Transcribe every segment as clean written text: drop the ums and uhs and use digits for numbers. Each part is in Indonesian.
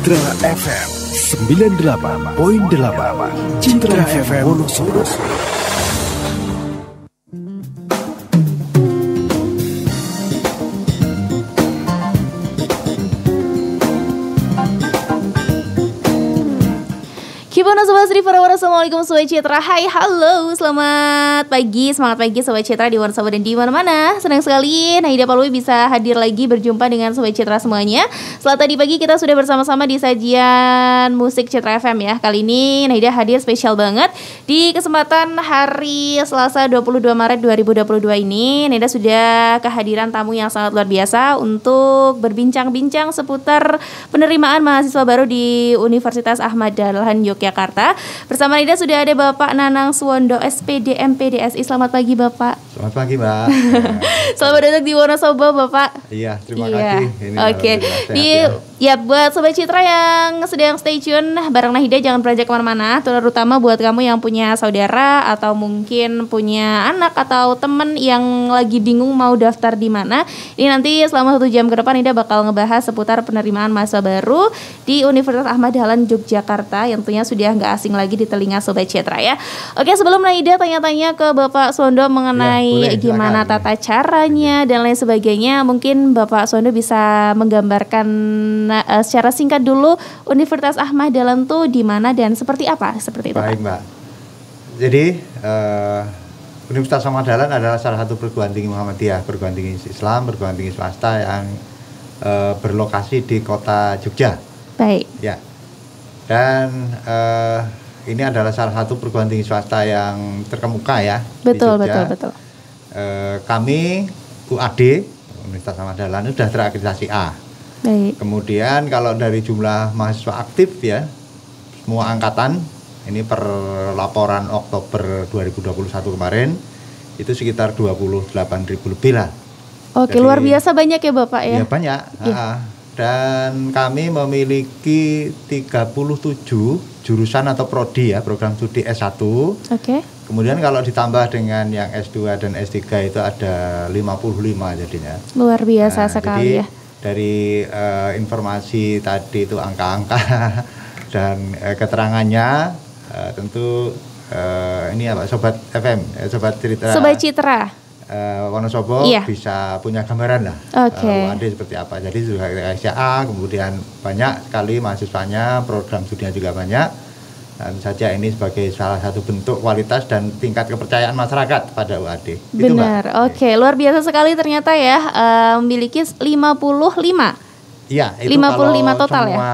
Citra FM 98.8. Citra FM Wonosobo. Gimana Sobat Sri Parawara, Assalamualaikum Sobat Citra. Hai, halo, selamat pagi, semangat pagi Sobat Citra di Wonosobo dan di mana-mana. Senang sekali Nahida Palwi bisa hadir lagi berjumpa dengan Sobat Citra semuanya. Setelah tadi pagi kita sudah bersama-sama di sajian musik Citra FM ya. Kali ini Nahida hadir spesial banget di kesempatan hari Selasa 22 Maret 2022 ini. Nahida sudah kehadiran tamu yang sangat luar biasa untuk berbincang-bincang seputar penerimaan mahasiswa baru di Universitas Ahmad Dahlan Yogyakarta. Bersama Nida sudah ada Bapak Nanang Suwondo, SPD MPDSI. Selamat pagi Bapak. Selamat pagi Mbak. Selamat datang di Wonosobo Bapak. Iya, terima kasih. Oke. Ya buat Sobat Citra yang sedang stay tune bareng Nahida, jangan beranjak kemana-mana. Terutama buat kamu yang punya saudara atau mungkin punya anak atau temen yang lagi bingung mau daftar di mana. Ini nanti selama 1 jam ke depan Nahida bakal ngebahas seputar penerimaan mahasiswa baru di Universitas Ahmad Dahlan Yogyakarta yang tentunya sudah nggak asing lagi di telinga Sobat Citra ya. Oke, sebelum Nahida tanya-tanya ke Bapak Suwondo mengenai gimana tata caranya dan lain sebagainya, mungkin Bapak Suwondo bisa menggambarkan secara singkat dulu Universitas Ahmad Dahlan tuh di mana dan seperti apa, seperti itu. Baik Mbak. Jadi Universitas Ahmad Dahlan adalah salah satu perguruan tinggi Muhammadiyah, perguruan tinggi Islam, perguruan tinggi swasta yang berlokasi di kota Jogja. Baik. Ya. Dan ini adalah salah satu perguruan tinggi swasta yang terkemuka ya. Betul, di Jogja. betul. Kami UAD Universitas Ahmad Dahlan sudah terakreditasi A. Baik. Kemudian kalau dari jumlah mahasiswa aktif ya, semua angkatan ini per laporan Oktober 2021 kemarin itu sekitar 28.000 lebih lah. Oke, luar biasa banyak ya Bapak ya? Iya banyak. Ya. Dan kami memiliki 37 jurusan atau prodi ya, program studi S1. Oke. Kemudian kalau ditambah dengan yang S2 dan S3 itu ada 55 jadinya. Luar biasa sekali jadi, ya. Dari informasi tadi itu angka-angka dan keterangannya tentu ini apa Sobat FM, Sobat Citra Wonosobo bisa punya gambaran lah. UAD seperti apa. Jadi juga A, kemudian banyak sekali mahasiswanya, program studinya juga banyak. Dan saja ini sebagai salah satu bentuk kualitas dan tingkat kepercayaan masyarakat pada UAD. Benar, oke. Luar biasa sekali ternyata ya, memiliki 55. Iya, itu 55 total ya? Semua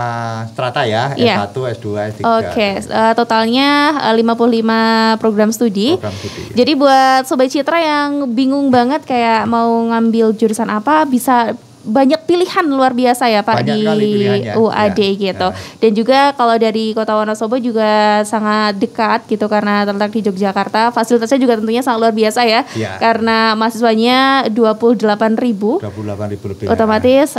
strata ya, S1, S2, S3. Oke, totalnya 55 program studi. Ya. Jadi buat Sobat Citra yang bingung banget kayak mau ngambil jurusan apa, bisa banyak pilihan luar biasa ya Pak di UAD gitu. Dan juga kalau dari Kota Wonosobo juga sangat dekat gitu karena terletak di Yogyakarta. Fasilitasnya juga tentunya sangat luar biasa ya. Karena mahasiswanya 28.000 lebih. Otomatis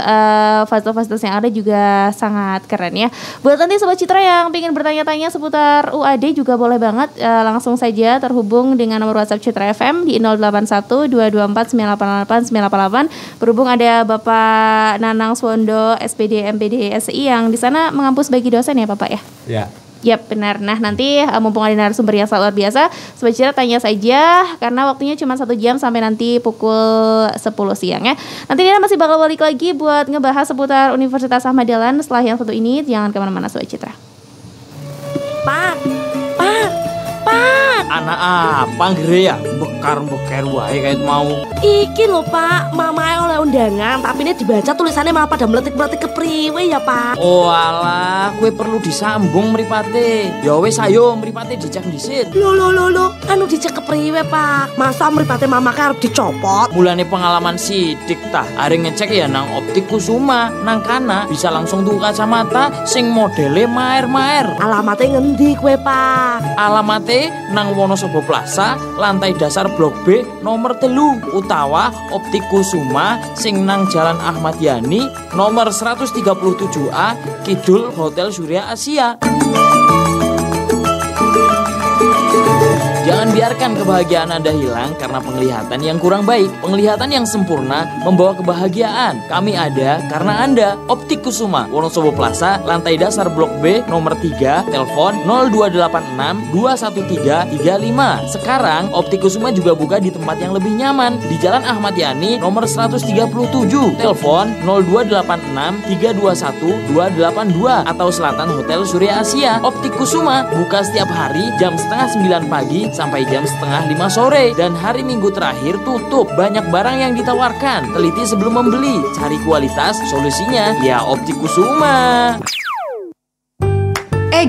fasilitas yang ada juga sangat keren ya. Buat nanti Sobat Citra yang ingin bertanya-tanya seputar UAD juga boleh banget langsung saja terhubung dengan nomor WhatsApp Citra FM di 081 224 988 988. Berhubung ada Bapak Nanang Suwondo, SPD MPDSI yang di sana mengampus bagi dosen ya Bapak ya? Ya. Yap, benar. Nah nanti mumpung ada narasumber yang sangat luar biasa, Sobat Citra tanya saja karena waktunya cuma 1 jam sampai nanti pukul 10 siang ya. Nanti Nina masih bakal balik lagi buat ngebahas seputar Universitas Ahmad Dahlan setelah yang satu ini. Jangan kemana-mana Sobat Citra. Pak. Anak apa ngere ya? Bekar-beker wae kayak mau. Iki lho Pak, mamae oleh undangan, tapi ini dibaca tulisannya malah pada meletik-meletik ke priwe ya Pak. Oh alah, kue perlu disambung mripate. Ya wis ayo mripate dicek dhisik. Loh, anu dicek ke priwe Pak? Masa mripate mamake arep dicopot? Mulane pengalaman sidik tah, areng ngecek ya nang Optik Kusuma, nang kana bisa langsung tuku kacamata sing modele maer-maer. Alamate ngendi kue Pak? Alamate nang Wonosobo Plaza, lantai dasar Blok B nomor 3 utawa Optik Kusuma sing nang Jalan Ahmad Yani nomor 137A Kidul Hotel Surya Asia. Jangan biarkan kebahagiaan Anda hilang karena penglihatan yang kurang baik. Penglihatan yang sempurna membawa kebahagiaan. Kami ada karena Anda. Optik Kusuma, Wonosobo Plaza, lantai dasar Blok B, nomor 3, telepon 0286 213 35. Sekarang Optik Kusuma juga buka di tempat yang lebih nyaman, di Jalan Ahmad Yani, nomor 137, telepon 0286 321 282 atau Selatan Hotel Surya Asia. Optik Kusuma buka setiap hari jam setengah 9 pagi sampai jam setengah 5 sore, dan hari Minggu terakhir tutup. Banyak barang yang ditawarkan, teliti sebelum membeli, cari kualitas, solusinya ya Optik Kusuma.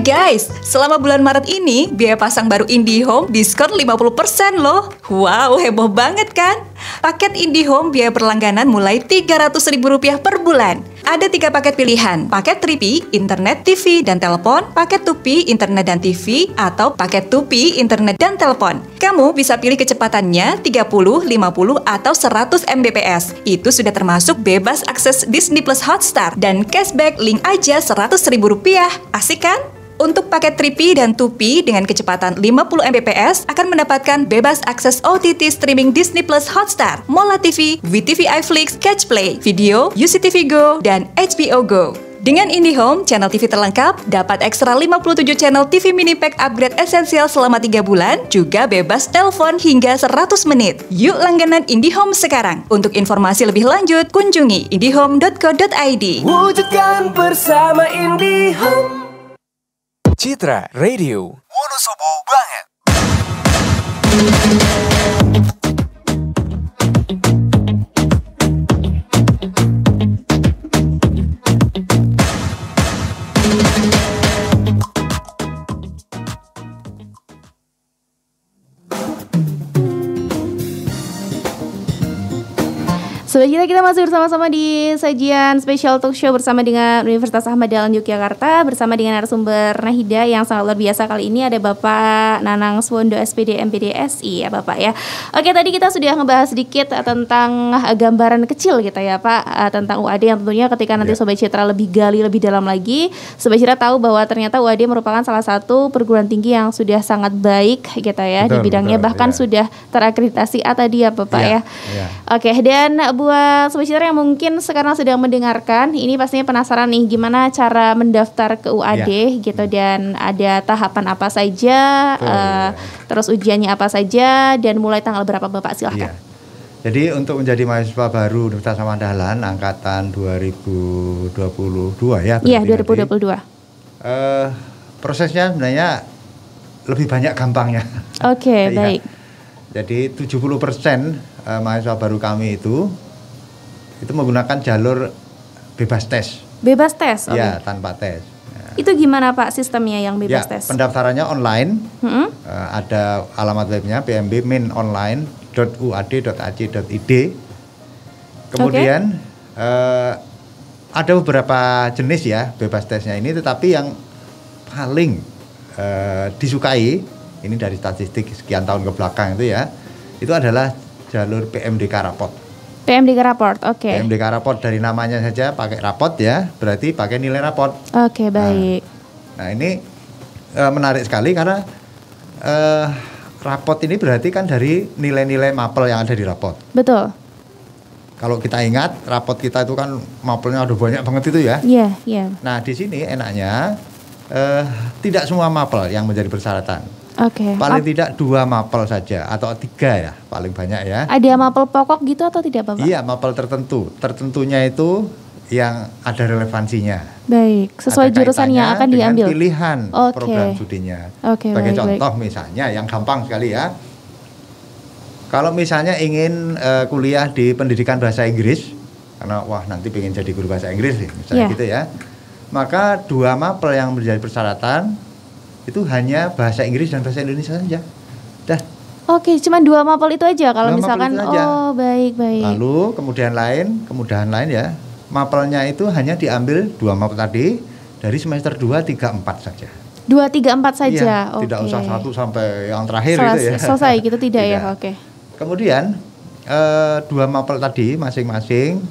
Guys, selama bulan Maret ini biaya pasang baru IndiHome diskon 50% loh. Wow, heboh banget kan? Paket IndiHome biaya berlangganan mulai Rp300.000 per bulan. Ada 3 paket pilihan, paket 3P, internet, TV, dan telepon, paket 2P, internet dan TV, atau paket 2P, internet dan telepon. Kamu bisa pilih kecepatannya 30, 50, atau 100 Mbps. Itu sudah termasuk bebas akses Disney Plus Hotstar dan cashback link aja Rp100.000. Asik kan? Untuk paket 3P dan 2P dengan kecepatan 50 Mbps akan mendapatkan bebas akses OTT streaming Disney Plus Hotstar, Mola TV, VTV iFlix, Catch Play, Video, UCTV Go, dan HBO Go. Dengan IndiHome, channel TV terlengkap, dapat ekstra 57 channel TV mini pack upgrade esensial selama 3 bulan, juga bebas telepon hingga 100 menit. Yuk langganan IndiHome sekarang. Untuk informasi lebih lanjut, kunjungi indihome.co.id. Wujudkan bersama IndiHome. Citra Radio Wonosobo banget. Sobat kita masih bersama-sama di sajian spesial talk show bersama dengan Universitas Ahmad Dahlan Yogyakarta, bersama dengan narasumber Nahida yang sangat luar biasa. Kali ini ada Bapak Nanang Swondo SPD MPD SI ya Bapak ya. Oke, tadi kita sudah ngebahas sedikit tentang gambaran kecil gitu ya Pak, tentang UAD yang tentunya ketika nanti Sobat Citra lebih gali lebih dalam lagi, Sobat Citra tahu bahwa ternyata UAD merupakan salah satu perguruan tinggi yang sudah sangat baik gitu ya, betul, di bidangnya, bahkan sudah terakreditasi A tadi ya Bapak ya. Oke, dan buat Sobat Citra yang mungkin sekarang sedang mendengarkan, ini pastinya penasaran nih gimana cara mendaftar ke UAD gitu, dan ada tahapan apa saja, terus ujiannya apa saja, dan mulai tanggal berapa Bapak, silahkan. Jadi untuk menjadi mahasiswa baru Universitas Ahmad Dahlan angkatan 2022 ya. Iya, 2022. Prosesnya sebenarnya lebih banyak gampangnya. Oke, baik. Jadi 70% mahasiswa baru kami itu menggunakan jalur bebas tes. Bebas tes? Ya, tanpa tes. Ya. Itu gimana Pak sistemnya yang bebas tes? Pendaftarannya online, ada alamat webnya pmbminonline.uad.ac.id. Kemudian ada beberapa jenis ya bebas tesnya ini, tetapi yang paling disukai, ini dari statistik sekian tahun ke belakang itu adalah jalur PMDK raport. PMDK raport, oke. PMDK raport dari namanya saja pakai raport ya, berarti pakai nilai raport. Oke, baik. Nah ini menarik sekali karena raport ini berarti kan dari nilai-nilai mapel yang ada di raport. Betul. Kalau kita ingat raport kita itu kan mapelnya ada banyak banget itu ya. Iya, iya. Nah di sini enaknya tidak semua mapel yang menjadi persyaratan. Oke. Paling tidak 2 mapel saja atau 3 ya paling banyak ya. Ada mapel pokok gitu atau tidak Bapak? Iya, mapel tertentu. Tertentunya itu yang ada relevansinya. Baik, sesuai jurusan yang akan diambil. Pilihan program studinya. Sebagai contoh misalnya yang gampang sekali ya. Kalau misalnya ingin kuliah di pendidikan bahasa Inggris, karena wah nanti pengen jadi guru bahasa Inggris misalnya gitu ya. Maka 2 mapel yang menjadi persyaratan itu hanya bahasa Inggris dan bahasa Indonesia saja. Dah. Oke, cuma 2 mapel itu aja kalau misalkan oh baik. Lalu kemudian lain ya. Mapelnya itu hanya diambil 2 mapel tadi dari semester 2, 3, 4 saja. 2, 3, 4 saja. Iya, tidak usah 1 sampai yang terakhir gitu ya. Selesai gitu tidak ya. Oke. Kemudian 2 mapel tadi masing-masing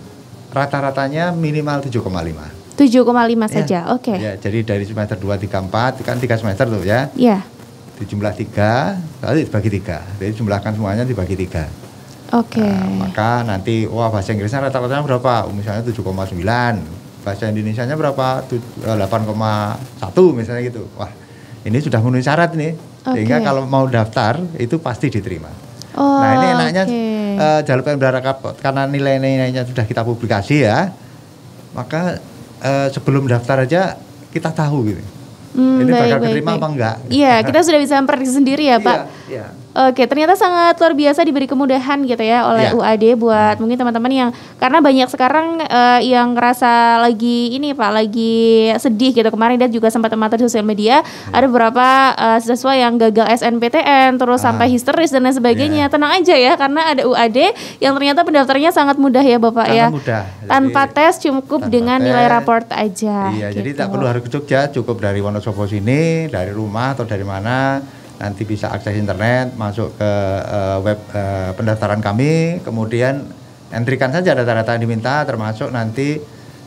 rata-ratanya minimal 7,5. 7,5 saja, oke. Ya, jadi dari semester 2, 3, 4, kan 3 semester tuh ya. Iya. dijumlah 3, lalu dibagi 3. Jadi jumlahkan semuanya dibagi 3. Oke. Maka nanti bahasa Inggrisnya rata-ratanya berapa? Misalnya 7,9. Bahasa Indonesianya berapa? 8,1 misalnya gitu. Wah, ini sudah memenuhi syarat nih. Sehingga kalau mau daftar itu pasti diterima. Nah, ini enaknya jalur Pemda Rapot karena nilai-nilainya sudah kita publikasi ya. Maka sebelum daftar aja kita tahu gitu. Ini bakal diterima apa enggak? Iya, kita sudah bisa memprediksi sendiri ya, Pak. Iya. Oke, ternyata sangat luar biasa diberi kemudahan gitu ya oleh UAD buat mungkin teman-teman yang karena banyak sekarang yang ngerasa lagi ini Pak, lagi sedih gitu. Kemarin dia juga sempat memantau di sosial media ada beberapa siswa yang gagal SNPTN terus sampai histeris dan lain sebagainya. Tenang aja ya karena ada UAD yang ternyata pendaftarannya sangat mudah ya Bapak sangat ya. Mudah. Tanpa tes cukup dengan nilai raport aja. Iya, gitu. jadi tak perlu harus ke Jogja, cukup dari Wonosobo sini, dari rumah atau dari mana. Nanti bisa akses internet, masuk ke web pendaftaran kami, kemudian entrikan saja data-data yang diminta, termasuk nanti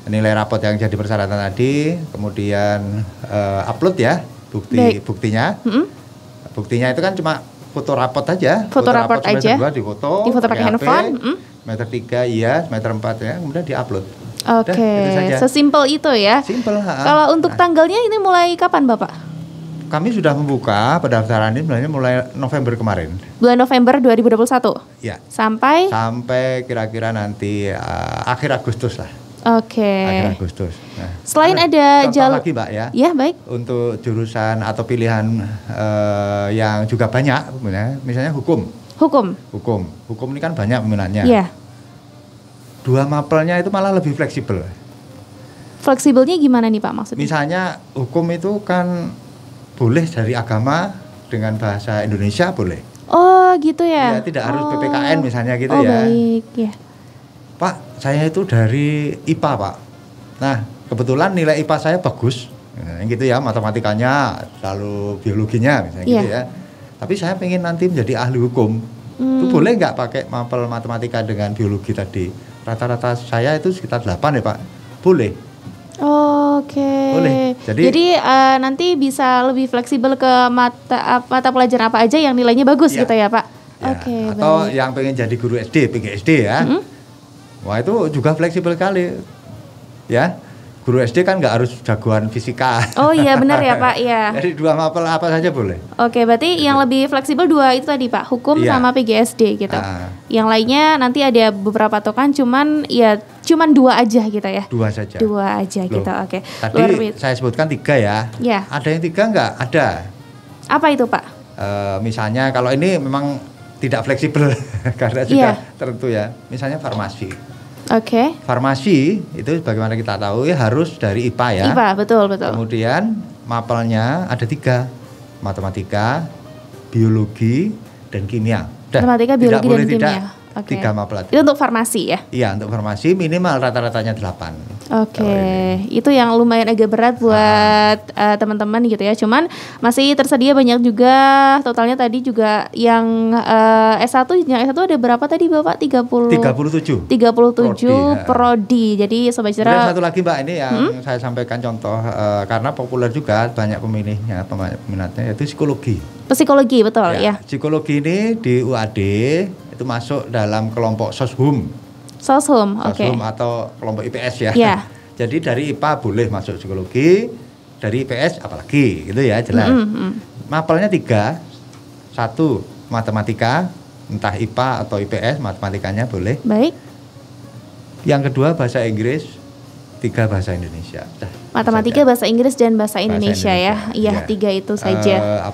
nilai rapot yang jadi persyaratan tadi, kemudian upload ya buktinya. Buktinya itu kan cuma foto rapot aja. Foto raport aja. Difoto pakai handphone. Semester 3 iya, semester 4 ya, kemudian diupload. Oke, sesimpel itu ya. Simpel. Kalau untuk tanggalnya ini mulai kapan Bapak? Kami sudah membuka pendaftaran ini sebenarnya mulai November kemarin. Bulan November 2021? Ya. Sampai kira-kira nanti akhir Agustus lah. Oke. Akhir Agustus. Nah, selain ada jalur lagi Mbak ya. Ya baik. Untuk jurusan atau pilihan yang juga banyak, misalnya hukum. Hukum ini kan banyak peminatnya. Iya. 2 mapelnya itu malah lebih fleksibel. Fleksibelnya gimana nih Pak maksudnya? Misalnya hukum itu kan boleh dari agama dengan bahasa Indonesia boleh. Oh gitu ya. Ya tidak harus PPKN misalnya gitu ya. Baik ya. Pak, saya itu dari IPA Pak. Nah kebetulan nilai IPA saya bagus, gitu ya, matematikanya, lalu biologinya misalnya gitu ya. Tapi saya pengen nanti menjadi ahli hukum. Itu boleh nggak pakai mapel matematika dengan biologi tadi? Rata-rata saya itu sekitar 8 ya Pak. Boleh. Oke. Boleh. Jadi nanti bisa lebih fleksibel ke mata pelajaran apa aja yang nilainya bagus gitu ya Pak. Ya. Oke. Atau baik. yang pengen jadi guru SD, PGSD ya. Wah itu juga fleksibel kali. Ya. Guru SD kan nggak harus jagoan fisika. Oh iya benar ya Pak ya. Jadi 2 mapel apa saja boleh. Oke, berarti yang lebih fleksibel 2 itu tadi Pak, hukum sama PGSD gitu. Yang lainnya nanti ada beberapa token, cuman 2 aja gitu ya. 2 saja. 2 aja gitu. Oke. Tadi saya sebutkan 3 ya. Ya. Ada yang 3 nggak? Ada. Apa itu Pak? Misalnya kalau ini memang tidak fleksibel karena sudah tertentu ya. Misalnya farmasi. Oke. Farmasi itu bagaimana kita tahu ya harus dari IPA ya. IPA betul. Kemudian mapelnya ada 3, matematika, biologi, dan kimia. Matematika, biologi, dan kimia. Oke. 3 mapel. Itu untuk farmasi ya? Iya, untuk farmasi minimal rata-ratanya 8. Oke. Itu yang lumayan agak berat buat teman-teman gitu ya. Cuman masih tersedia banyak juga. Totalnya tadi juga yang S1 ada berapa tadi Bapak? 37 prodi. Jadi Sobat Citra. Satu lagi Mbak ini yang saya sampaikan contoh karena populer juga banyak peminatnya yaitu psikologi. Psikologi betul ya. Psikologi ini di UAD itu masuk dalam kelompok Soshum. Oke. Atau kelompok IPS ya. Yeah. Jadi dari IPA boleh masuk psikologi, dari IPS apalagi gitu ya jelas. Mapelnya 3, 1 matematika, entah IPA atau IPS, matematikanya boleh. Baik. Yang kedua bahasa Inggris, 3 bahasa Indonesia. Matematika, bahasa Inggris dan bahasa Indonesia ya. Iya, 3 itu saja.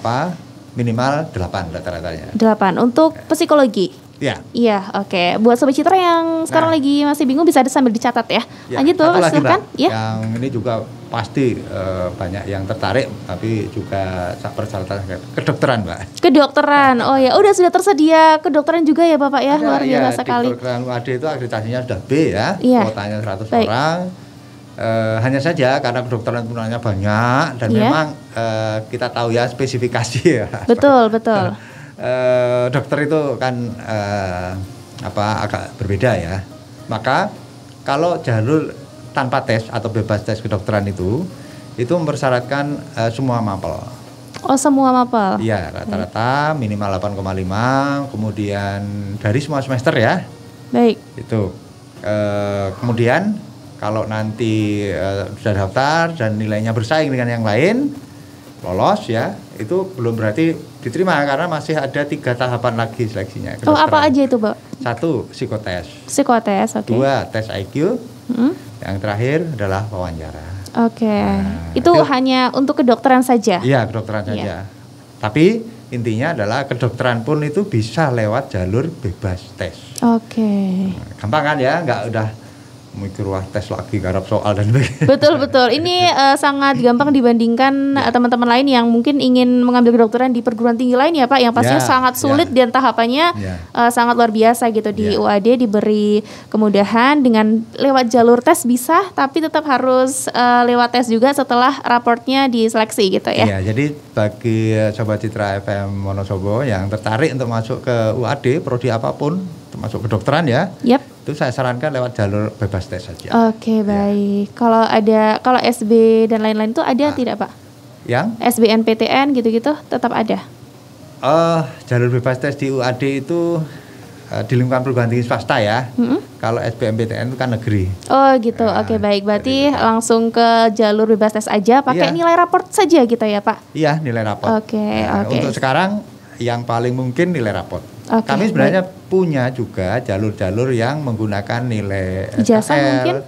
Minimal 8 rata-ratanya. 8 untuk psikologi. Iya, oke. Buat Sobat Citra yang sekarang lagi masih bingung bisa sambil dicatat ya. Lanjut Bapak, silakan. Yang ini juga pasti banyak yang tertarik, tapi juga persyaratan kedokteran, Mbak. Kedokteran, oh ya, sudah tersedia kedokteran juga ya Bapak ya, luar biasa sekali. Kedokteran UAD itu akreditasinya sudah B ya, kuotanya 100 orang. Hanya saja karena kedokteran penggunaannya banyak dan memang kita tahu ya spesifikasi ya. Betul. Dokter itu kan agak berbeda ya. Maka kalau jalur tanpa tes atau bebas tes kedokteran itu mempersyaratkan semua mapel. Oh, semua mapel? Iya, rata-rata minimal 8,5, kemudian dari semua semester ya. Baik. Itu. Kemudian kalau nanti sudah daftar dan nilainya bersaing dengan yang lain, lolos ya, itu belum berarti diterima karena masih ada 3 tahapan lagi seleksinya. Oh, apa aja itu, Pak? 1, psikotes. Psikotes, oke. 2, tes IQ. Yang terakhir adalah wawancara. Oke. Itu hanya untuk kedokteran saja? Iya, kedokteran saja. Tapi intinya adalah kedokteran pun itu bisa lewat jalur bebas tes. Oke. Gampang kan ya, nggak udah mikir wah tes lagi garap soal dan sebagainya. Betul. Ini sangat gampang dibandingkan teman-teman lain yang mungkin ingin mengambil kedokteran di perguruan tinggi lain ya Pak, yang pastinya sangat sulit dan tahapannya sangat luar biasa gitu. Di UAD diberi kemudahan dengan lewat jalur tes bisa, tapi tetap harus lewat tes juga setelah raportnya diseleksi gitu ya. Iya, jadi bagi Sobat Citra FM Wonosobo yang tertarik untuk masuk ke UAD, prodi apapun, termasuk kedokteran ya. Itu saya sarankan lewat jalur bebas tes saja. Oke, baik. Kalau SB dan lain-lain itu ada tidak Pak? Yang? SBNPTN gitu-gitu tetap ada? Jalur bebas tes di UAD itu di lingkungan perguruan tinggi swasta ya. Kalau SBMPTN itu kan negeri. Oh gitu, oke baik. Berarti langsung ke jalur bebas tes aja, pakai nilai raport saja gitu ya Pak? Iya, nilai raport. Oke. Untuk sekarang yang paling mungkin nilai raport. Kami sebenarnya punya juga jalur-jalur yang menggunakan nilai ijazah mungkin?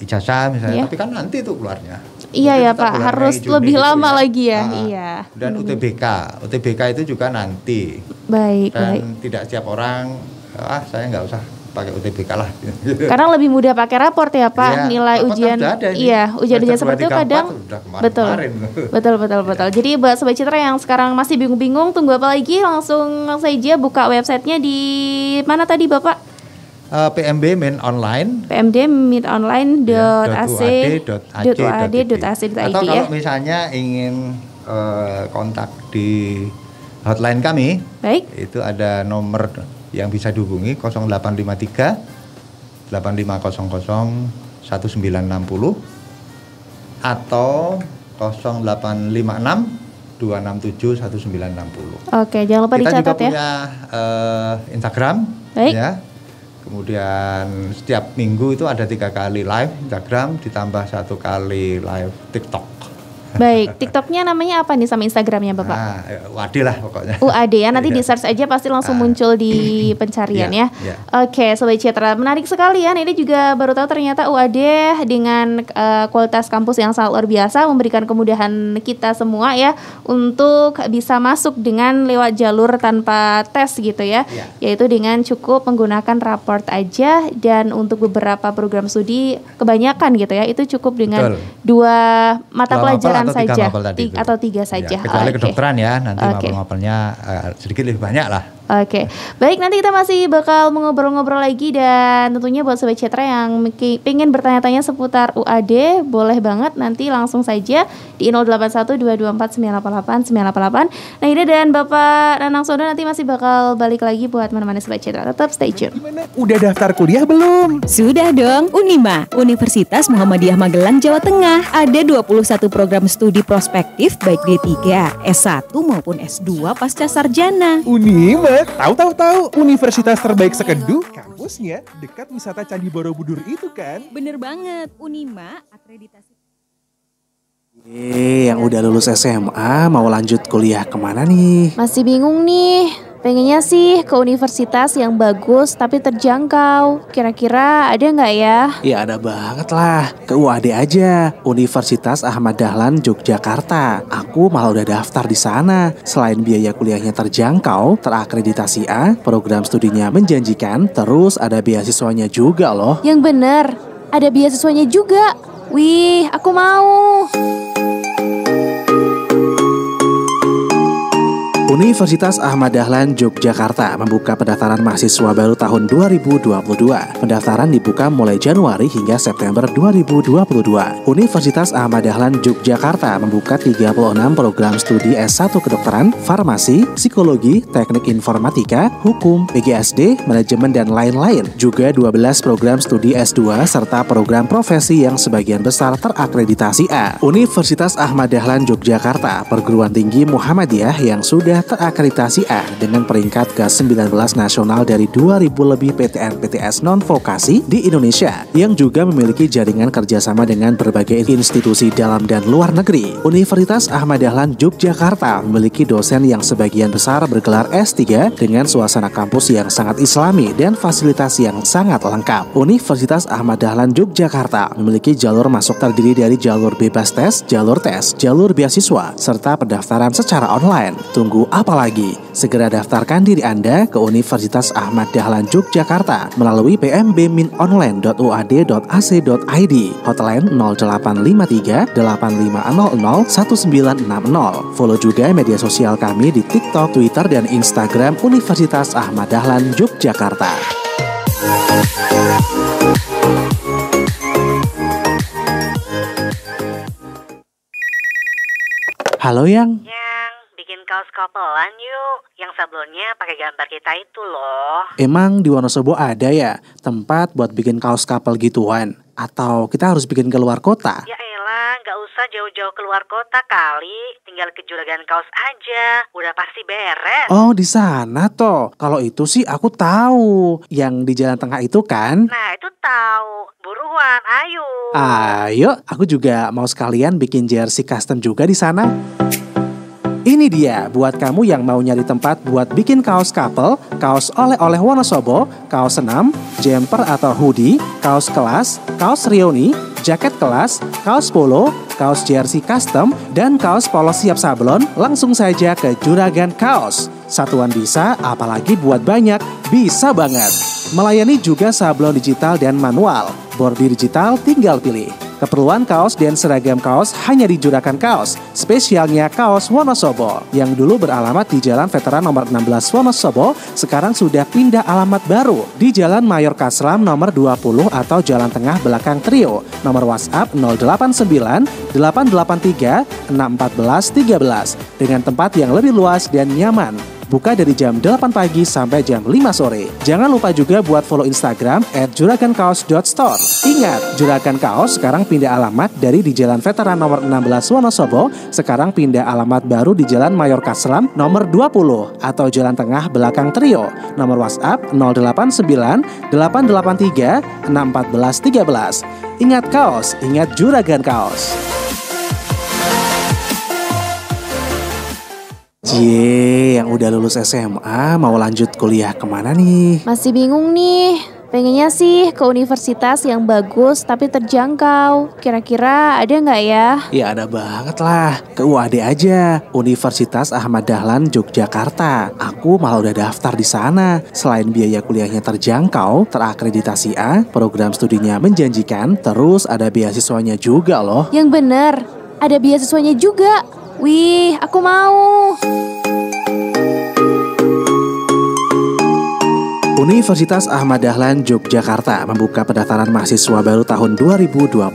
Ijazah misalnya, tapi kan nanti itu keluarnya. Iya ya Pak, harus lebih lama lagi ya. Iya. Dan UTBK itu juga nanti. Baik. Tidak setiap orang, saya nggak usah pakai UTBK lah. Karena lebih mudah pakai raport ya Pak, nilai ujian. Ujian seperti itu kadang. Betul. Jadi buat Sobat Citra yang sekarang masih bingung-bingung, tunggu apa lagi? Langsung saja buka websitenya di mana tadi Bapak? PMB Min Online. pmdminonline.ac.uad.ac.id Atau kalau misalnya ingin kontak di hotline kami, itu ada nomor yang bisa dihubungi 0853 8500 1960 atau 0856 267 1960. Oke, jangan lupa dicatat ya. Kita juga punya Instagram, ya. Kemudian setiap minggu itu ada 3 kali live Instagram ditambah 1 kali live TikTok. Baik, TikToknya namanya apa nih sama Instagramnya Bapak? UAD lah pokoknya. UAD ya, nanti di search aja pasti langsung muncul di pencarian ya. Oke, Sobat Citra, menarik sekali ya. Ini juga baru tahu ternyata UAD dengan kualitas kampus yang sangat luar biasa memberikan kemudahan kita semua ya untuk bisa masuk dengan lewat jalur tanpa tes gitu ya. Yaitu dengan cukup menggunakan raport aja, dan untuk beberapa program studi kebanyakan gitu ya, itu cukup dengan 2 mata pelajaran saja atau 3 saja. Kecuali kedokteran ya, nanti mapel-mapelnya sedikit lebih banyak lah. Oke, baik, nanti kita masih bakal mengobrol-ngobrol lagi, dan tentunya buat Sobat Citra yang pengen bertanya-tanya seputar UAD, boleh banget nanti langsung saja di 081224988988. Nah ini, dan Bapak Nanang Sono nanti masih bakal balik lagi buat menemani Sobat Citra. Tetap stay tune. Udah daftar kuliah belum? Sudah dong, Unima, Universitas Muhammadiyah Magelang, Jawa Tengah. Ada 21 program studi prospektif baik D3, S1 maupun S2 pasca sarjana. Unima, tahu. Universitas terbaik sekedu, kampusnya dekat wisata Candi Borobudur itu kan? Bener banget, Unima akreditasi. Yang udah lulus SMA mau lanjut kuliah kemana nih? Masih bingung nih. Pengennya sih ke universitas yang bagus tapi terjangkau. Kira-kira ada nggak ya? Ya ada banget lah. Ke UAD aja, Universitas Ahmad Dahlan Yogyakarta. Aku malah udah daftar di sana. Selain biaya kuliahnya terjangkau, terakreditasi A, program studinya menjanjikan, terus ada beasiswanya juga loh. Yang bener, ada beasiswanya juga. Wih, aku mau. Universitas Ahmad Dahlan Yogyakarta membuka pendaftaran mahasiswa baru tahun 2022. Pendaftaran dibuka mulai Januari hingga September 2022. Universitas Ahmad Dahlan Yogyakarta membuka 36 program studi S1 kedokteran, farmasi, psikologi, teknik informatika, hukum, PGSD, manajemen dan lain-lain. Juga 12 program studi S2 serta program profesi yang sebagian besar terakreditasi A. Universitas Ahmad Dahlan Yogyakarta, perguruan tinggi Muhammadiyah yang sudah terakreditasi A dengan peringkat ke-19 nasional dari 2000 lebih PTN-PTS non-vokasi di Indonesia yang juga memiliki jaringan kerjasama dengan berbagai institusi dalam dan luar negeri. Universitas Ahmad Dahlan Yogyakarta memiliki dosen yang sebagian besar bergelar S3 dengan suasana kampus yang sangat islami dan fasilitas yang sangat lengkap. Universitas Ahmad Dahlan Yogyakarta memiliki jalur masuk terdiri dari jalur bebas tes, jalur beasiswa, serta pendaftaran secara online. Tunggu apa lagi? Segera daftarkan diri Anda ke Universitas Ahmad Dahlan Yogyakarta melalui pmbminonline.uad.ac.id, hotline 0853 8500 1960. Follow juga media sosial kami di TikTok, Twitter, dan Instagram Universitas Ahmad Dahlan Yogyakarta. Halo Yang. Bikin kaos couple-an yuk, yang sablonnya pakai gambar kita itu loh. Emang di Wonosobo ada ya tempat buat bikin kaos couple gituan? Atau kita harus bikin keluar kota? Ya elah, gak usah jauh-jauh keluar kota kali, tinggal ke Juragan Kaos aja, udah pasti beres. Oh di sana toh, kalau itu sih aku tahu, yang di Jalan Tengah itu kan? Nah itu tahu, buruan, ayo. Ayo, aku juga mau sekalian bikin jersey custom juga di sana. Ini dia buat kamu yang mau nyari tempat buat bikin kaos couple, kaos oleh-oleh Wonosobo, kaos senam, jumper atau hoodie, kaos kelas, kaos reuni, jaket kelas, kaos polo, kaos jersey custom, dan kaos polos siap sablon. Langsung saja ke Juragan Kaos. Satuan bisa, apalagi buat banyak, bisa banget. Melayani juga sablon digital dan manual. Bordir digital tinggal pilih. Keperluan kaos dan seragam kaos hanya di Juragan Kaos, spesialnya kaos Wonosobo. Yang dulu beralamat di Jalan Veteran nomor 16 Wonosobo, sekarang sudah pindah alamat baru di Jalan Mayor Kasram nomor 20 atau Jalan Tengah belakang Trio. Nomor WhatsApp 089 883 614 13 dengan tempat yang lebih luas dan nyaman. Buka dari jam 8 pagi sampai jam 5 sore. Jangan lupa juga buat follow Instagram @juragankaos.store. Ingat, Juragan Kaos sekarang pindah alamat dari di Jalan Veteran nomor 16 Wonosobo, sekarang pindah alamat baru di Jalan Mayor Kasram nomor 20 atau Jalan Tengah belakang Trio. Nomor WhatsApp 089 883 614 13. Ingat kaos, ingat Juragan Kaos. Cie, yang udah lulus SMA mau lanjut kuliah kemana nih? Masih bingung nih. Pengennya sih ke universitas yang bagus tapi terjangkau. Kira-kira ada nggak ya? Ya ada banget lah. Ke UAD aja, Universitas Ahmad Dahlan Yogyakarta. Aku malah udah daftar di sana. Selain biaya kuliahnya terjangkau, terakreditasi A, program studinya menjanjikan, terus ada beasiswanya juga loh. Yang bener, ada beasiswanya juga. Wih, aku mau. Universitas Ahmad Dahlan Yogyakarta membuka pendaftaran mahasiswa baru tahun 2022.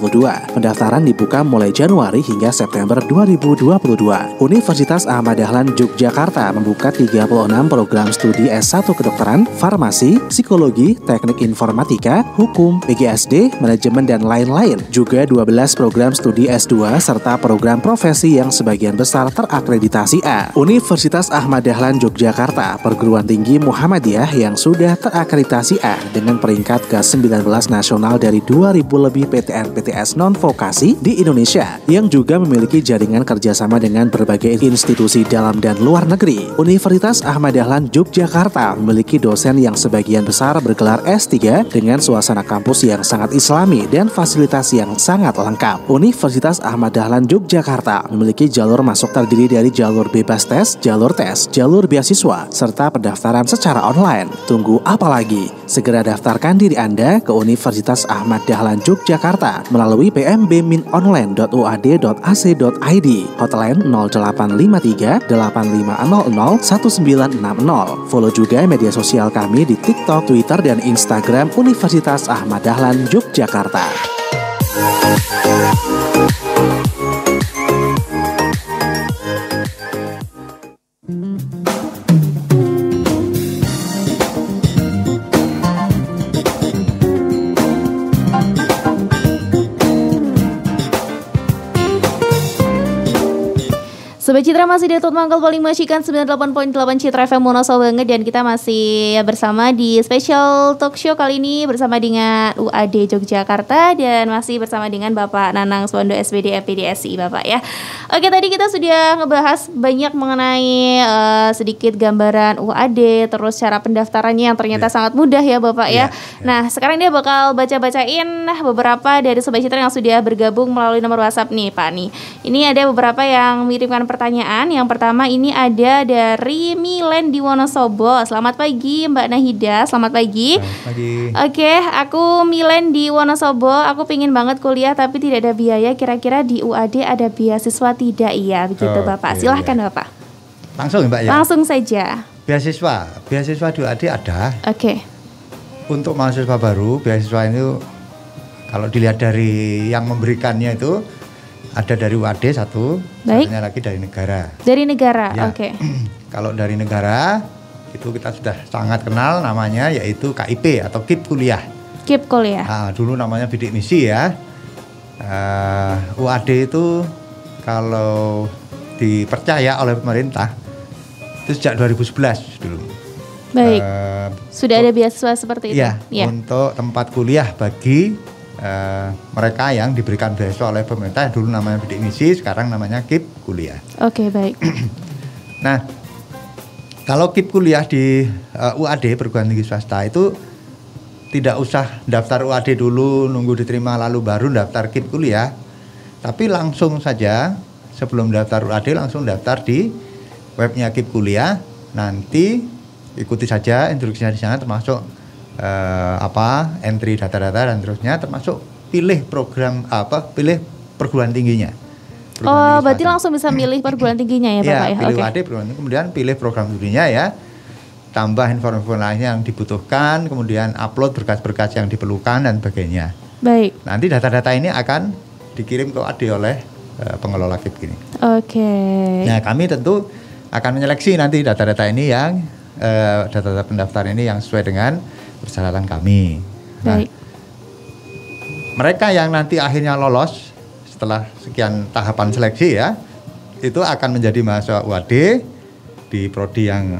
Pendaftaran dibuka mulai Januari hingga September 2022. Universitas Ahmad Dahlan Yogyakarta membuka 36 program studi S1 kedokteran, farmasi, psikologi, teknik informatika, hukum, PGSD, manajemen dan lain-lain. Juga 12 program studi S2 serta program profesi yang sebagian besar terakreditasi A. Universitas Ahmad Dahlan Yogyakarta, perguruan tinggi Muhammadiyah yang sudah terakreditasi A dengan peringkat ke-19 nasional dari 2000 lebih PTN-PTS non-vokasi di Indonesia yang juga memiliki jaringan kerjasama dengan berbagai institusi dalam dan luar negeri. Universitas Ahmad Dahlan Yogyakarta memiliki dosen yang sebagian besar bergelar S3 dengan suasana kampus yang sangat islami dan fasilitas yang sangat lengkap. Universitas Ahmad Dahlan Yogyakarta memiliki jalur masuk terdiri dari jalur bebas tes, jalur beasiswa, serta pendaftaran secara online. Tunggu apa apa lagi? Segera daftarkan diri Anda ke Universitas Ahmad Dahlan Yogyakarta melalui pmb-online.uad.ac.id, hotline 0853 8500 1960. Follow juga media sosial kami di TikTok, Twitter, dan Instagram Universitas Ahmad Dahlan Yogyakarta. Sobat Citra masih di Tut Mangkal paling masyikan 98.8 Citra FM Wonosobo banget, dan kita masih bersama di special talk show kali ini bersama dengan UAD Yogyakarta dan masih bersama dengan Bapak Nanang Suwondo SPD FPDSI Bapak ya. Oke, tadi kita sudah ngebahas banyak mengenai sedikit gambaran UAD, terus cara pendaftarannya yang ternyata sangat mudah ya Bapak ya. Nah, sekarang dia bakal bacain beberapa dari Sobat Citra yang sudah bergabung melalui nomor WhatsApp nih Pak nih. Ini ada beberapa yang mengirimkan pertanyaan. Yang pertama ini ada dari Milen di Wonosobo. Selamat pagi Mbak Nahida. Selamat pagi. Selamat pagi. Oke, aku Milen di Wonosobo. Aku pingin banget kuliah tapi tidak ada biaya. Kira-kira di UAD ada beasiswa tidak? Iya, begitu Bapak. Silahkan Bapak. Langsung Mbak ya? Langsung saja. Beasiswa di UAD ada. Oke. Untuk mahasiswa baru, beasiswa itu kalau dilihat dari yang memberikannya itu ada dari UAD satu, satunya lagi dari negara. Dari negara, ya. Oke. Kalau dari negara itu kita sudah sangat kenal namanya, yaitu KIP atau KIP kuliah. KIP kuliah. Nah, dulu namanya bidik misi ya. UAD itu kalau dipercaya oleh pemerintah itu sejak 2011 dulu. Baik. Sudah ada beasiswa seperti itu. Ya. Untuk tempat kuliah bagi mereka yang diberikan beasiswa oleh pemerintah, dulu namanya bidik misi, sekarang namanya KIP kuliah. Oke, baik. Nah, kalau KIP kuliah di UAD perguruan tinggi swasta itu tidak usah daftar UAD dulu, nunggu diterima lalu baru daftar KIP kuliah, tapi langsung saja sebelum daftar UAD langsung daftar di webnya KIP kuliah. Nanti ikuti saja instruksinya di sana, termasuk entry data-data dan terusnya, termasuk pilih program pilih perguruan tingginya. Berarti langsung bisa milih perguruan tingginya ya Bapak ya? Pilih UAD perguruan tinggi, kemudian pilih program studinya ya, tambah informasi lainnya yang dibutuhkan, kemudian upload berkas-berkas yang diperlukan dan sebagainya. Baik. Nanti data-data ini akan dikirim ke UAD oleh pengelola KIP ini. Oke. Nah, kami tentu akan menyeleksi nanti data-data ini yang data-data pendaftar ini yang sesuai dengan persyaratan kami. Nah, mereka yang nanti akhirnya lolos setelah sekian tahapan seleksi ya, itu akan menjadi mahasiswa UAD di prodi yang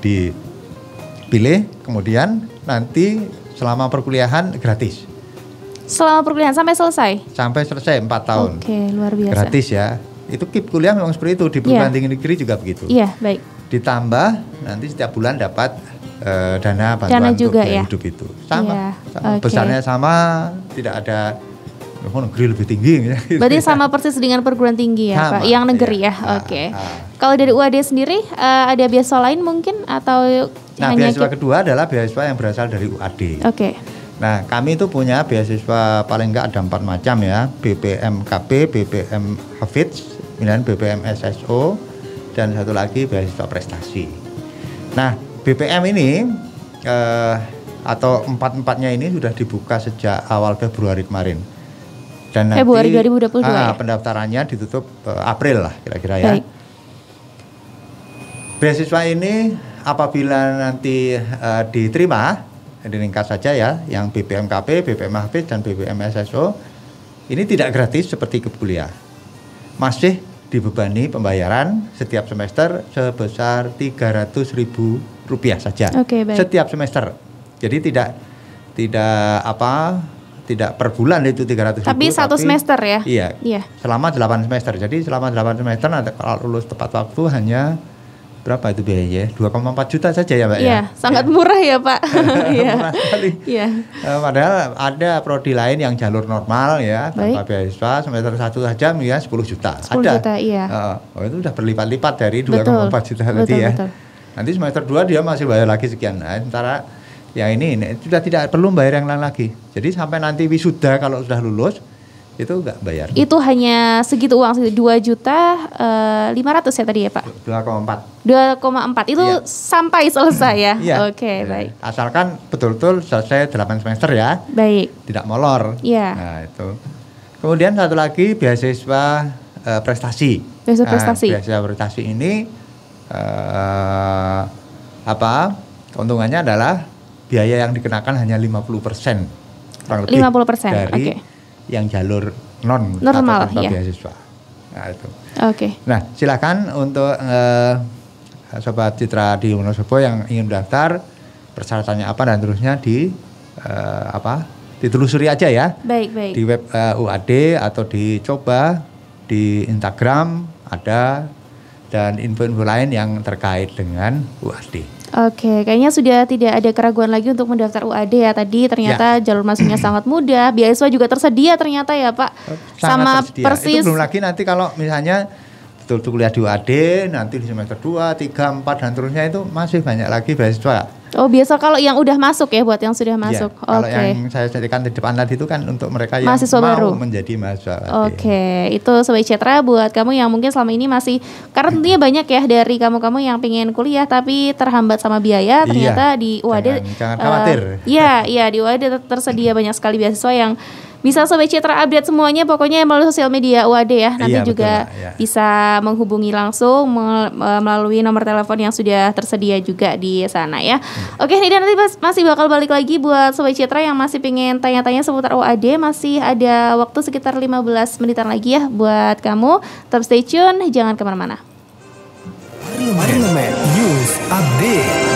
dipilih, kemudian nanti selama perkuliahan gratis. Selama perkuliahan sampai selesai? Sampai selesai 4 tahun. Oke, luar biasa. Gratis ya. Itu KIP kuliah memang seperti itu, di perguruan tinggi negeri juga begitu. Iya, baik. Ditambah nanti setiap bulan dapat dana bantuan juga untuk ya? Hidup itu sama, Okay. Besarnya sama, tidak ada negeri lebih tinggi gitu. Berarti sama persis dengan perguruan tinggi ya sama, Pak, yang negeri ya. Oke. Kalau dari UAD sendiri ada beasiswa lain mungkin atau hanya beasiswa kedua adalah beasiswa yang berasal dari UAD. Oke. Nah, kami itu punya beasiswa paling enggak ada 4 macam ya, BPM-KP, BPM Hafidz, kemudian BPM SSO, dan satu lagi beasiswa prestasi. Nah, BPM ini atau 4-4-nya ini sudah dibuka sejak awal Februari kemarin. Dan nanti Februari 2022 ya? Pendaftarannya ditutup April lah kira-kira ya. Baik. Beasiswa ini apabila nanti diterima, diringkas saja ya, yang BPM-KP, BPM Hafidz, dan BPM SSO ini tidak gratis seperti kuliah. Masih dibebani pembayaran setiap semester sebesar Rp300.000 saja. Oke, baik. Setiap semester. Jadi tidak per bulan itu 300.000. Tapi satu semester ya? Iya. Selama 8 semester. Jadi selama 8 semester nanti kalau lulus tepat waktu hanya berapa itu biayanya? 2,4 juta saja ya Mbak ya? Iya, sangat murah ya Pak. Murah sekali. Iya. Padahal ada prodi lain yang jalur normal ya, tanpa beasiswa semester 1 saja ya 10 juta. 10 juta, iya. Itu sudah berlipat-lipat dari 2,4 juta tadi ya. Betul. Nanti semester 2 dia masih bayar lagi sekian. Nah, sementara yang ini sudah tidak perlu bayar yang lain lagi. Jadi sampai nanti wisuda kalau sudah lulus itu enggak bayar. Itu hanya segitu uang 2.500.000 ya tadi ya Pak? 2,4 itu ya. Sampai selesai ya? Ya. Oke, baik. Asalkan betul-betul selesai 8 semester ya. Baik. Tidak molor. Iya. Nah itu. Kemudian satu lagi beasiswa prestasi. Beasiswa prestasi. Beasiswa prestasi ini keuntungannya adalah biaya yang dikenakan hanya 50%. Kurang lebih 50% dari yang jalur normal atau ya. beasiswa. Nah itu. Oke. Nah silakan untuk Sobat Citra di Wonosobo yang ingin daftar, persyaratannya apa dan terusnya ditelusuri aja ya. Baik. Di web UAD atau dicoba di Instagram ada, dan info-info lain yang terkait dengan UAD. Oke, kayaknya sudah tidak ada keraguan lagi untuk mendaftar UAD ya. Tadi ternyata jalur masuknya sangat mudah, beasiswa juga tersedia ternyata ya Pak. Sama tersedia. persis. Itu belum lagi nanti kalau misalnya betul-betul kuliah di UAD, nanti di semester 2, 3, 4 dan terusnya itu masih banyak lagi beasiswa. Oh biasa kalau yang udah masuk ya, buat yang sudah masuk. Ya, kalau yang saya jadikan di depan tadi itu kan untuk mereka yang mahasiswa mau baru menjadi mahasiswa. Oke, itu Sobat Citra buat kamu yang mungkin selama ini masih, karena tentunya banyak ya dari kamu-kamu yang pengen kuliah tapi terhambat sama biaya, ternyata di UAD jangan khawatir. Iya di UAD tersedia banyak sekali beasiswa yang bisa Sobat Citra update semuanya pokoknya melalui sosial media UAD ya. Nanti juga bisa menghubungi langsung melalui nomor telepon yang sudah tersedia juga di sana ya. Oke, dan nanti masih bakal balik lagi buat Sobat Citra yang masih pengen tanya-tanya seputar UAD. Masih ada waktu sekitar 15 menitan lagi ya buat kamu. Tetap stay tune, jangan kemana-mana. Parlemen News Update.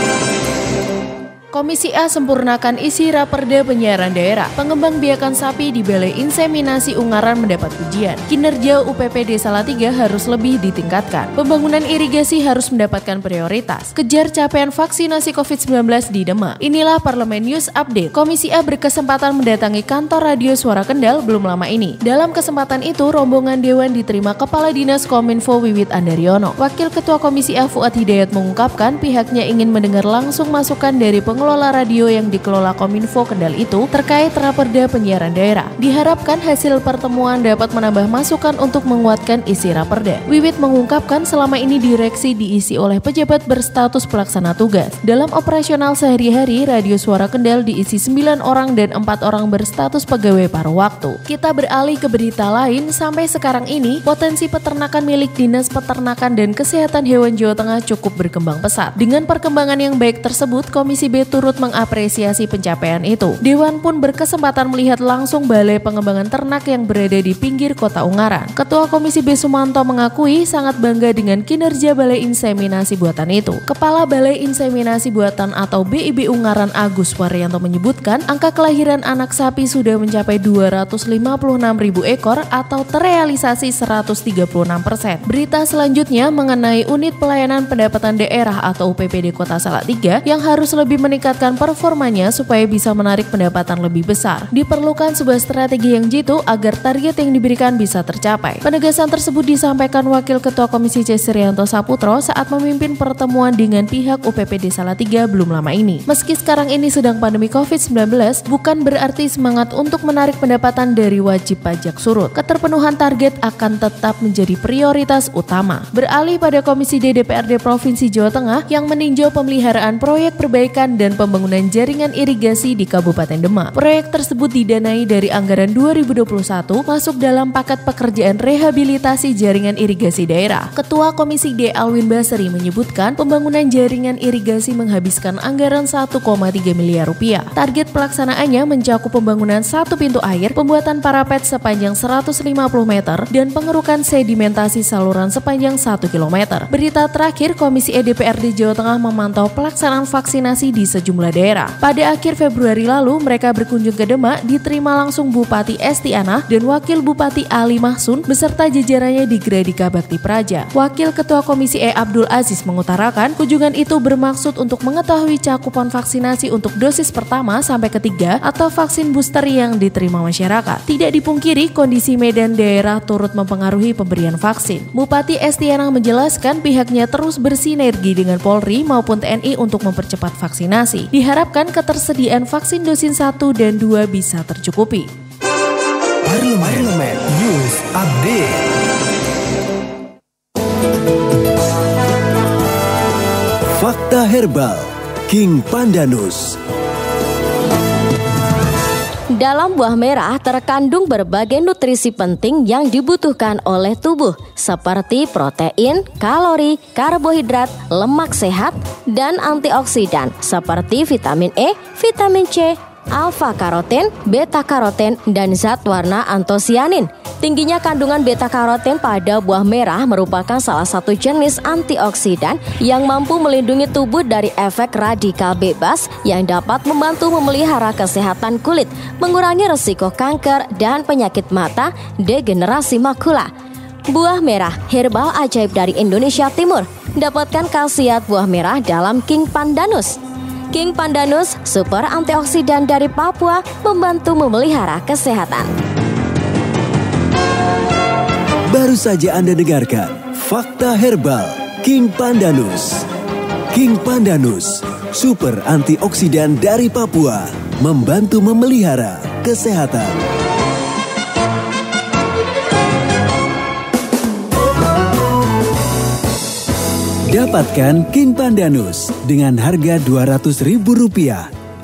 Komisi A sempurnakan isi raperda penyiaran daerah. Pengembangbiakan sapi di Balai Inseminasi Ungaran mendapat pujian. Kinerja UPPD Salatiga harus lebih ditingkatkan. Pembangunan irigasi harus mendapatkan prioritas. Kejar capaian vaksinasi COVID-19 di Demak. Inilah Parlemen News Update. Komisi A berkesempatan mendatangi kantor Radio Suara Kendal belum lama ini. Dalam kesempatan itu, rombongan Dewan diterima Kepala Dinas Kominfo Wiwit Andaryono. Wakil Ketua Komisi A Fuad Hidayat mengungkapkan pihaknya ingin mendengar langsung masukan dari pengelola radio yang dikelola Kominfo Kendal itu terkait raperda penyiaran daerah. Diharapkan hasil pertemuan dapat menambah masukan untuk menguatkan isi raperda. Wiwit mengungkapkan selama ini direksi diisi oleh pejabat berstatus pelaksana tugas. Dalam operasional sehari-hari, Radio Suara Kendal diisi 9 orang dan 4 orang berstatus pegawai paruh waktu. Kita beralih ke berita lain, sampai sekarang ini potensi peternakan milik Dinas Peternakan dan Kesehatan Hewan Jawa Tengah cukup berkembang pesat. Dengan perkembangan yang baik tersebut, Komisi B turut mengapresiasi pencapaian itu. Dewan pun berkesempatan melihat langsung balai pengembangan ternak yang berada di pinggir kota Ungaran. Ketua Komisi B Sumanto mengakui sangat bangga dengan kinerja Balai Inseminasi Buatan itu. Kepala Balai Inseminasi Buatan atau BIB Ungaran Agus Waryanto menyebutkan angka kelahiran anak sapi sudah mencapai 256.000 ekor atau terrealisasi 136%. Berita selanjutnya mengenai Unit Pelayanan Pendapatan Daerah atau UPPD Kota Salatiga yang harus lebih meningkatkan performanya supaya bisa menarik pendapatan lebih besar. Diperlukan sebuah strategi yang jitu agar target yang diberikan bisa tercapai. Penegasan tersebut disampaikan Wakil Ketua Komisi C Srianto Saputro saat memimpin pertemuan dengan pihak UPPD Salatiga belum lama ini. Meski sekarang ini sedang pandemi COVID-19, bukan berarti semangat untuk menarik pendapatan dari wajib pajak surut. Keterpenuhan target akan tetap menjadi prioritas utama. Beralih pada Komisi D DPRD Provinsi Jawa Tengah yang meninjau pemeliharaan proyek perbaikan dan pembangunan jaringan irigasi di Kabupaten Demak. Proyek tersebut didanai dari anggaran 2021 masuk dalam paket pekerjaan rehabilitasi jaringan irigasi daerah. Ketua Komisi D Alwin Basri menyebutkan pembangunan jaringan irigasi menghabiskan anggaran 1,3 miliar rupiah. Target pelaksanaannya mencakup pembangunan 1 pintu air, pembuatan parapet sepanjang 150 meter, dan pengerukan sedimentasi saluran sepanjang 1 km. Berita terakhir, Komisi E DPRD Jawa Tengah memantau pelaksanaan vaksinasi di sejumlah daerah. Pada akhir Februari lalu, mereka berkunjung ke Demak, diterima langsung Bupati Estiana dan Wakil Bupati Ali Mahsun beserta jajarannya di Gradika Bakti Praja. Wakil Ketua Komisi E Abdul Aziz mengutarakan, kunjungan itu bermaksud untuk mengetahui cakupan vaksinasi untuk dosis pertama sampai ketiga atau vaksin booster yang diterima masyarakat. Tidak dipungkiri, kondisi medan daerah turut mempengaruhi pemberian vaksin. Bupati Estiana menjelaskan pihaknya terus bersinergi dengan Polri maupun TNI untuk mempercepat vaksinasi. Diharapkan ketersediaan vaksin dosis 1 dan 2 bisa tercukupi. Parlemen News Update. Fakta Herbal King Pandanus. Dalam buah merah terkandung berbagai nutrisi penting yang dibutuhkan oleh tubuh seperti protein, kalori, karbohidrat, lemak sehat, dan antioksidan seperti vitamin E, vitamin C, alfa karoten, beta karoten, dan zat warna antosianin. Tingginya kandungan beta karoten pada buah merah merupakan salah satu jenis antioksidan yang mampu melindungi tubuh dari efek radikal bebas yang dapat membantu memelihara kesehatan kulit, mengurangi risiko kanker dan penyakit mata, degenerasi makula. Buah merah herbal ajaib dari Indonesia Timur. Dapatkan khasiat buah merah dalam King Pandanus. King Pandanus, super antioksidan dari Papua, membantu memelihara kesehatan. Baru saja Anda dengarkan Fakta Herbal King Pandanus. King Pandanus, super antioksidan dari Papua, membantu memelihara kesehatan. Dapatkan King Pandanus dengan harga Rp200.000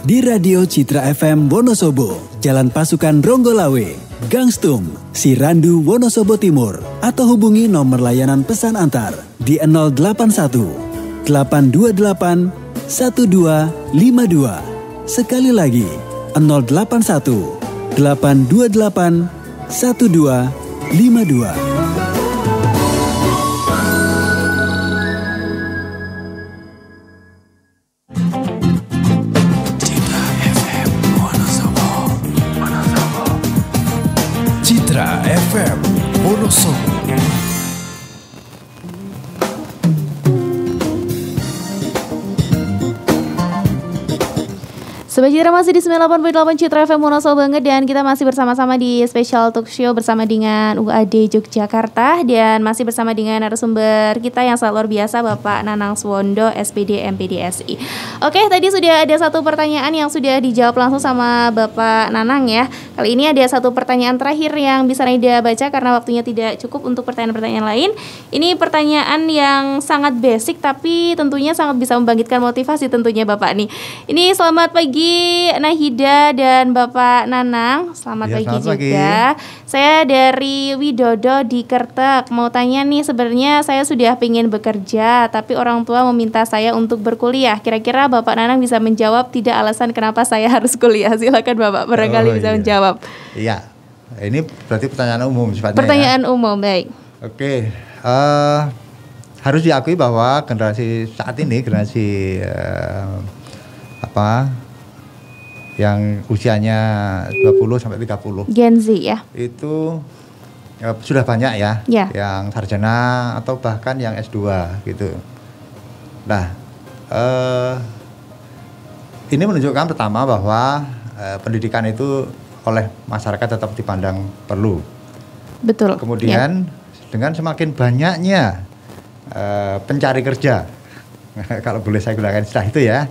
di Radio Citra FM Wonosobo, Jalan Pasukan Ronggolawe, Gangstung, Sirandu, Wonosobo Timur, atau hubungi nomor layanan pesan antar di 081 828 1252. Sekali lagi 081 828 1252. FM Wonosobo. Sobat Citra masih di 98.8 Citra FM Wonosobo banget, dan kita masih bersama-sama di Special Talk Show bersama dengan UAD Yogyakarta, dan masih bersama dengan narasumber kita yang sangat luar biasa, Bapak Nanang Suwondo, SPD MPDSI. Oke, tadi sudah ada satu pertanyaan yang sudah dijawab langsung sama Bapak Nanang ya. Kali ini ada satu pertanyaan terakhir yang bisa Naida baca karena waktunya tidak cukup untuk pertanyaan-pertanyaan lain. Ini pertanyaan yang sangat basic tapi tentunya sangat bisa membangkitkan motivasi tentunya Bapak nih. Ini selamat pagi Nahida dan Bapak Nanang. Selamat pagi juga. Saya dari Widodo di Kertek. Mau tanya nih, sebenarnya saya sudah pengen bekerja tapi orang tua meminta saya untuk berkuliah. Kira-kira Bapak Nanang bisa menjawab tidak alasan kenapa saya harus kuliah? Silakan Bapak, barangkali bisa menjawab. Iya, ini berarti pertanyaan umum sifatnya. Pertanyaan umum, baik. Oke, harus diakui bahwa generasi saat ini, generasi yang usianya 20 sampai 30. Gen Z ya. Itu sudah banyak ya, yang sarjana atau bahkan yang S2 gitu. Nah, ini menunjukkan pertama bahwa pendidikan itu oleh masyarakat tetap dipandang perlu. Betul. Kemudian dengan semakin banyaknya pencari kerja, kalau boleh saya gunakan istilah itu ya,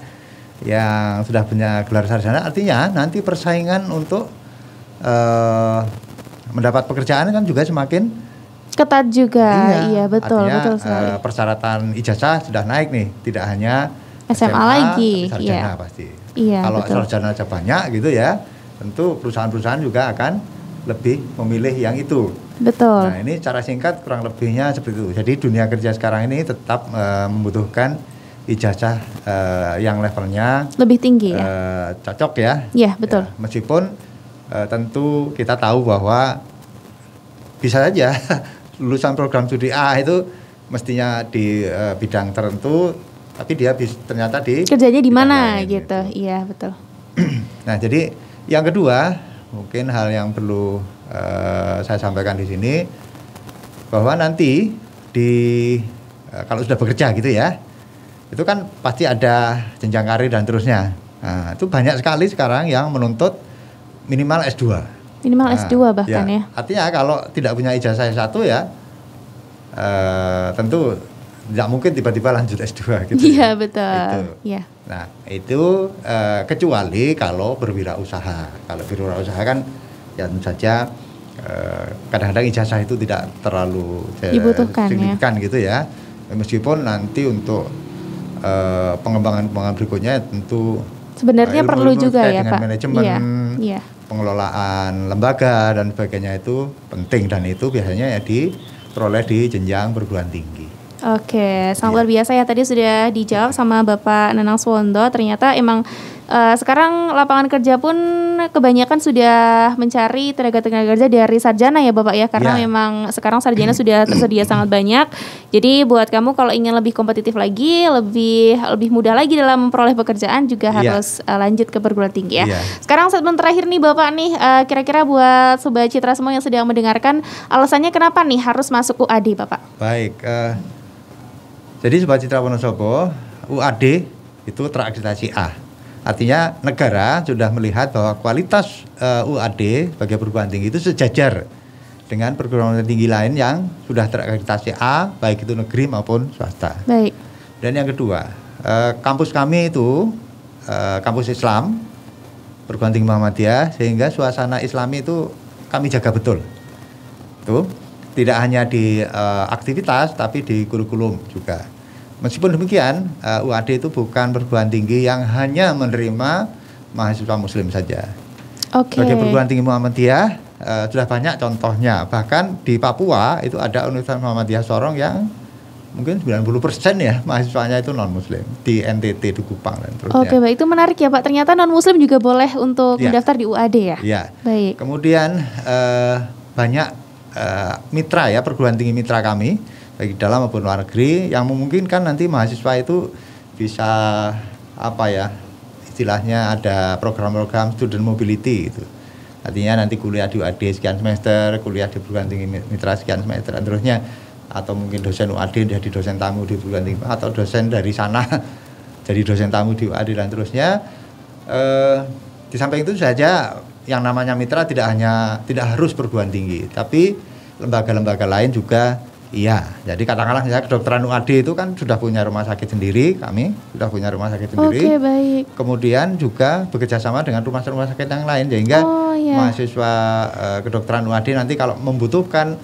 yang sudah punya gelar sarjana, artinya nanti persaingan untuk mendapat pekerjaan kan juga semakin ketat juga. Iya, betul, artinya, betul sekali. Persyaratan ijazah sudah naik nih, tidak hanya SMA lagi, sarjana pasti. Iya, kalau betul. sarjana aja banyak gitu ya, tentu perusahaan-perusahaan juga akan lebih memilih yang itu. Betul. Nah, ini cara singkat kurang lebihnya seperti itu. Jadi dunia kerja sekarang ini tetap membutuhkan ijazah yang levelnya lebih tinggi ya. Cocok ya. Iya, betul. Ya, meskipun tentu kita tahu bahwa bisa saja lulusan program studi A itu mestinya di bidang tertentu tapi dia ternyata kerjanya di mana gitu. Iya, betul. Nah, jadi yang kedua, mungkin hal yang perlu saya sampaikan di sini bahwa nanti kalau sudah bekerja gitu ya, itu kan pasti ada jenjang karir dan terusnya. Nah, itu banyak sekali sekarang yang menuntut minimal S2. Minimal S2 bahkan ya. Artinya kalau tidak punya ijazah S1 ya tentu tidak mungkin tiba-tiba lanjut S2 gitu. Iya, betul. Iya. Nah, itu kecuali kalau berwirausaha. Kalau berwirausaha kan ya tentu saja kadang-kadang ijazah itu tidak terlalu signifikan gitu ya. Meskipun nanti untuk pengembangan berikutnya tentu sebenarnya perlu juga ya, Pak. Manajemen, pengelolaan lembaga dan sebagainya itu penting, dan itu biasanya ya diperoleh di jenjang perguruan tinggi. Oke, sangat luar biasa ya. Tadi sudah dijawab sama Bapak Nanang Suwondo. Ternyata emang sekarang lapangan kerja pun kebanyakan sudah mencari tenaga kerja dari sarjana ya Bapak ya. Karena memang sekarang sarjana sudah tersedia sangat banyak. Jadi buat kamu kalau ingin lebih kompetitif lagi, lebih mudah lagi dalam memperoleh pekerjaan juga harus lanjut ke perguruan tinggi ya. Sekarang segmen terakhir nih Bapak nih, kira-kira buat Sobat Citra semua yang sedang mendengarkan, alasannya kenapa nih harus masuk UAD Bapak? Baik, jadi Sobat Citra Wonosobo, UAD itu terakreditasi A. Artinya negara sudah melihat bahwa kualitas UAD sebagai perguruan tinggi itu sejajar dengan perguruan tinggi lain yang sudah terakreditasi A, baik itu negeri maupun swasta. Baik. Dan yang kedua, kampus kami itu kampus Islam, perguruan tinggi Muhammadiyah, sehingga suasana Islami itu kami jaga betul. Tuh, tidak hanya di aktivitas tapi di kurikulum juga. Meskipun demikian, UAD itu bukan perguruan tinggi yang hanya menerima mahasiswa muslim saja. Sebagai perguruan tinggi Muhammadiyah sudah banyak contohnya. Bahkan di Papua itu ada Universitas Muhammadiyah Sorong yang mungkin 90% ya mahasiswanya itu non muslim, di NTT, di Kupang dan terusnya. Oke, baik, itu menarik ya Pak. Ternyata non muslim juga boleh untuk mendaftar di UAD ya. Iya. Baik. Kemudian banyak mitra ya, perguruan tinggi mitra kami baik dalam maupun luar negeri yang memungkinkan nanti mahasiswa itu bisa istilahnya ada program-program student mobility gitu. Artinya nanti kuliah di UAD sekian semester, kuliah di perguruan tinggi mitra sekian semester dan terusnya, atau mungkin dosen UAD jadi dosen tamu di perguruan tinggi, atau dosen dari sana jadi dosen tamu di UAD dan terusnya. Di samping itu saja yang namanya mitra tidak harus perguruan tinggi, tapi lembaga-lembaga lain juga. Iya, jadi katakanlah misalnya kedokteran UAD itu kan sudah punya rumah sakit sendiri, kami sudah punya rumah sakit sendiri. Oke, baik. Kemudian juga bekerja sama dengan rumah sakit yang lain, sehingga mahasiswa kedokteran UAD nanti kalau membutuhkan